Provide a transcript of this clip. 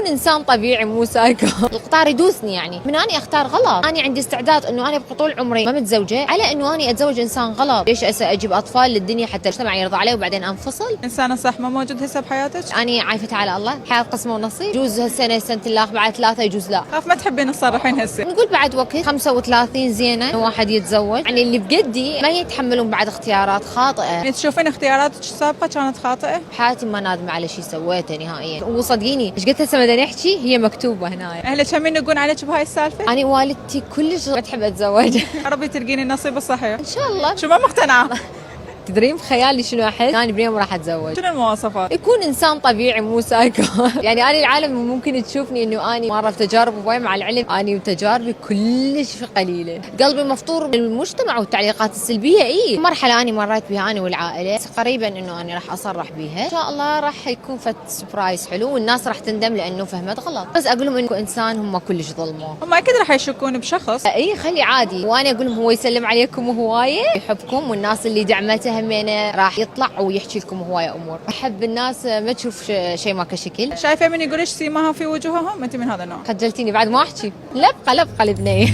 يكون انسان طبيعي مو سايكو. القطار يدوسني يعني من اني اختار غلط. اني عندي استعداد انه انا ابقى طول عمري ما متزوجه على انه اني اتزوج انسان غلط. ليش اجيب اطفال للدنيا حتى المجتمع يرضى عليه وبعدين انفصل؟ انسانه صح ما موجود هسه بحياتك؟ اني عايفه على الله، حياه قسمه ونصيب. يجوز هالسنه سنه الله بعد 3 يجوز لا. خاف ما تحبين تصرحين هسه. نقول بعد وقت 35 زينه إنه واحد يتزوج، يعني اللي بقدي ما يتحملون بعد اختيارات خاطئه. يعني تشوفين اختياراتك السابقه كانت خاطئه؟ بحياتي ما نادم على شيء سويته نهائيا، وصدقيني ايش قلت هسه بدنا نحكي هي مكتوبه هنا. اهلك همين يقولون عليك بهاي السالفه؟ انا والدتي كلش ما تحب اتزوج. يا ربي تلقيني النصيب الصحيح ان شاء الله. شو ما مقتنعه؟ تدرين بخيالي شنو احس؟ انا بنيوم راح اتزوج. شنو المواصفات؟ يكون انسان طبيعي مو سايكو. يعني انا العالم ممكن تشوفني انه اني مره بتجارب وين، مع العلم اني وتجاربي كلش قليله. قلبي مفطور بالمجتمع والتعليقات السلبيه. مرحله اني مريت بها انا والعائله، قريبا انه انا راح اصرح بها ان شاء الله. راح يكون فت سبرايز حلو والناس راح تندم لانه فهمت غلط. بس اقول لهم انه انسان هم كلش ظلموه. هم اكيد راح يشكون بشخص. اي خلي عادي. وانا اقول لهم هو يسلم عليكم هوايه، يحبكم، والناس اللي دعمته همينه راح يطلع ويحكي لكم هوايه امور. احب الناس ما تشوف شيء ما كشكل. شايفه من يقولش سيماها في وجوههم؟ انت من هذا النوع؟ خجلتيني بعد ما احكي. لبقه لبنيه.